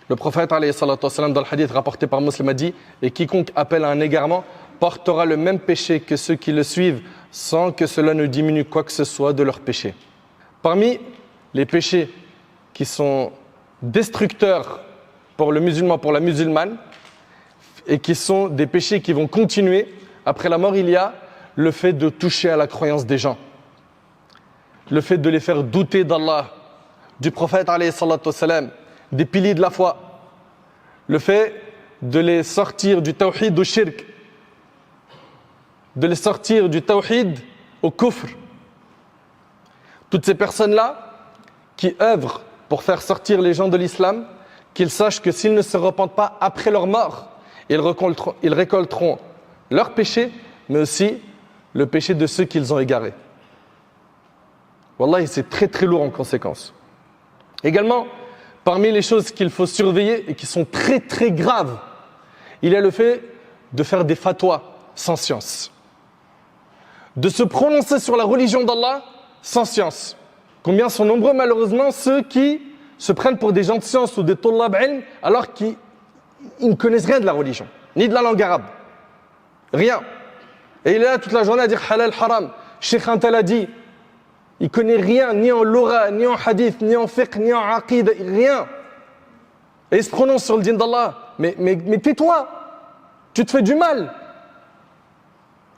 Le prophète, alayhi salatu wassalam, dans le hadith rapporté par Muslim, a dit « Et quiconque appelle à un égarement portera le même péché que ceux qui le suivent, sans que cela ne diminue quoi que ce soit de leur péché. » Parmi les péchés qui sont destructeurs pour le musulman, pour la musulmane, et qui sont des péchés qui vont continuer après la mort, il y a le fait de toucher à la croyance des gens, le fait de les faire douter d'Allah, du prophète alayhi salatu wassalam, des piliers de la foi, le fait de les sortir du tawhid au shirk, de les sortir du tawhid au kufr. Toutes ces personnes-là qui œuvrent pour faire sortir les gens de l'islam, qu'ils sachent que s'ils ne se repentent pas après leur mort, ils récolteront leur péché, mais aussi le péché de ceux qu'ils ont égarés. Wallahi, c'est très très lourd en conséquence. Également, parmi les choses qu'il faut surveiller et qui sont très très graves, il y a le fait de faire des fatwas sans science. De se prononcer sur la religion d'Allah sans science. Combien sont nombreux malheureusement ceux qui se prennent pour des gens de science ou des tullab ilm alors qu'ils ne connaissent rien de la religion, ni de la langue arabe. Rien. Et il est là toute la journée à dire halal, haram. Cheikh Antal a dit. Il ne connaît rien, ni en lora, ni en hadith, ni en fiqh, ni en aqid, rien. Et il se prononce sur le din d'Allah. Mais tais-toi. Tu te fais du mal.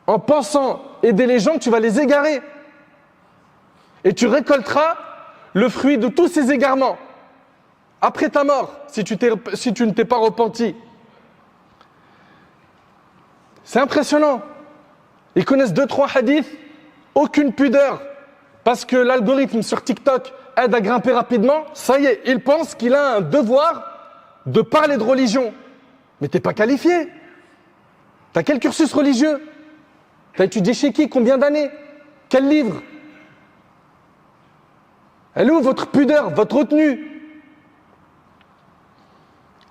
En pensant aider les gens, tu vas les égarer. Et tu récolteras le fruit de tous ces égarements. Après ta mort, si tu ne t'es pas repenti. C'est impressionnant. Ils connaissent 2-3 hadiths, aucune pudeur. Parce que l'algorithme sur TikTok aide à grimper rapidement, ça y est, il pense qu'il a un devoir de parler de religion. Mais t'es pas qualifié. T'as quel cursus religieux? T'as étudié chez qui? Combien d'années? Quel livre? Elle est où votre pudeur, votre retenue?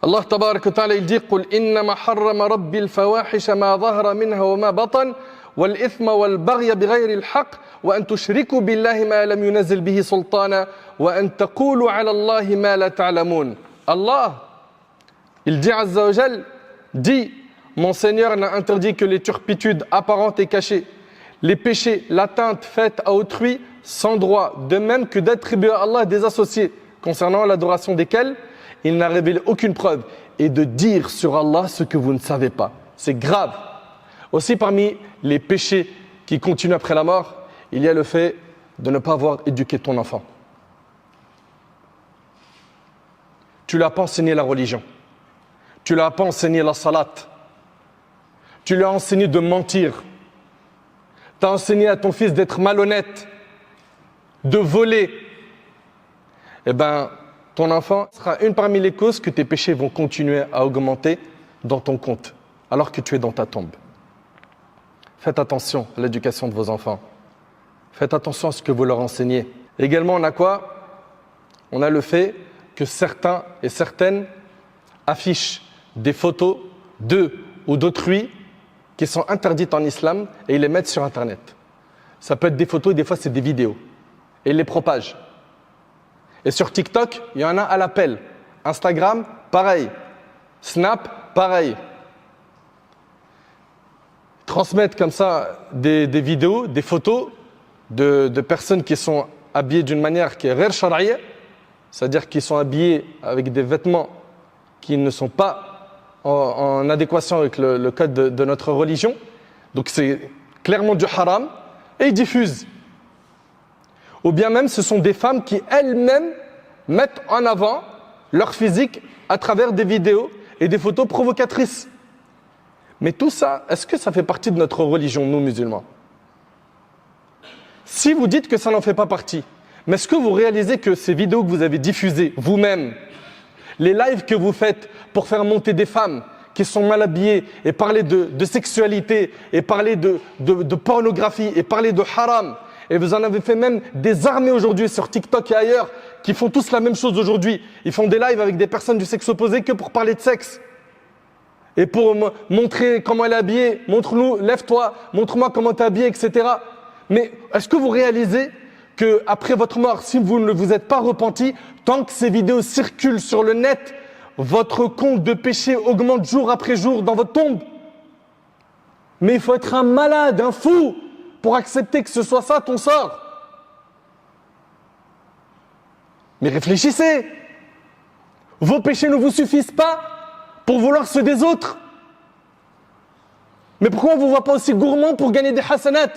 Allah tabarak wa ta'ala, il dit « Qul innama harrama rabbi al-fawahisha ma dhahara minha wa ma batan wal ithma wal baghya bighayri al-haqq wa an tushriku billahi ma lam yunazil bihi sultana wa an taqulu ala Allahi ma la ta'lamun. » Allah, il dit Azza wa Jal, dit « Mon Seigneur n'a interdit que les turpitudes apparentes et cachées, les péchés, l'atteinte faite à autrui sans droit, de même que d'attribuer à Allah des associés concernant l'adoration desquels il n'a révélé aucune preuve, et de dire sur Allah ce que vous ne savez pas. » C'est grave. Aussi parmi les péchés qui continuent après la mort, il y a le fait de ne pas avoir éduqué ton enfant. Tu ne lui as pas enseigné la religion. Tu ne lui as pas enseigné la salat. Tu lui as enseigné de mentir. Tu as enseigné à ton fils d'être malhonnête, de voler. Eh bien, ton enfant sera une parmi les causes que tes péchés vont continuer à augmenter dans ton compte, alors que tu es dans ta tombe. Faites attention à l'éducation de vos enfants. Faites attention à ce que vous leur enseignez. Également, on a quoi? On a le fait que certains et certaines affichent des photos d'eux ou d'autrui qui sont interdites en islam et ils les mettent sur Internet. Ça peut être des photos et des fois c'est des vidéos. Et ils les propagent. Et sur TikTok, il y en a à l'appel. Instagram, pareil. Snap, pareil. Ils transmettent comme ça des vidéos, des photos de personnes qui sont habillées d'une manière qui est ghair shar'iyya, c'est-à-dire qui sont habillées avec des vêtements qui ne sont pas en adéquation avec le code de notre religion. Donc c'est clairement du haram et ils diffusent. Ou bien même ce sont des femmes qui elles-mêmes mettent en avant leur physique à travers des vidéos et des photos provocatrices. Mais tout ça, est-ce que ça fait partie de notre religion, nous musulmans? Si vous dites que ça n'en fait pas partie, mais est-ce que vous réalisez que ces vidéos que vous avez diffusées vous-même, les lives que vous faites pour faire monter des femmes qui sont mal habillées et parler de sexualité et parler de pornographie et parler de haram, et vous en avez fait même des armées aujourd'hui sur TikTok et ailleurs qui font tous la même chose aujourd'hui. Ils font des lives avec des personnes du sexe opposé que pour parler de sexe. Et pour montrer comment elle est habillée, montre-nous, lève-toi, montre-moi comment tu es habillé, etc. Mais est-ce que vous réalisez qu'après votre mort, si vous ne vous êtes pas repenti, tant que ces vidéos circulent sur le net, votre compte de péché augmente jour après jour dans votre tombe. Mais il faut être un malade, un fou, pour accepter que ce soit ça ton sort. Mais réfléchissez. Vos péchés ne vous suffisent pas pour vouloir ceux des autres. Mais pourquoi on ne vous voit pas aussi gourmand pour gagner des hasanats?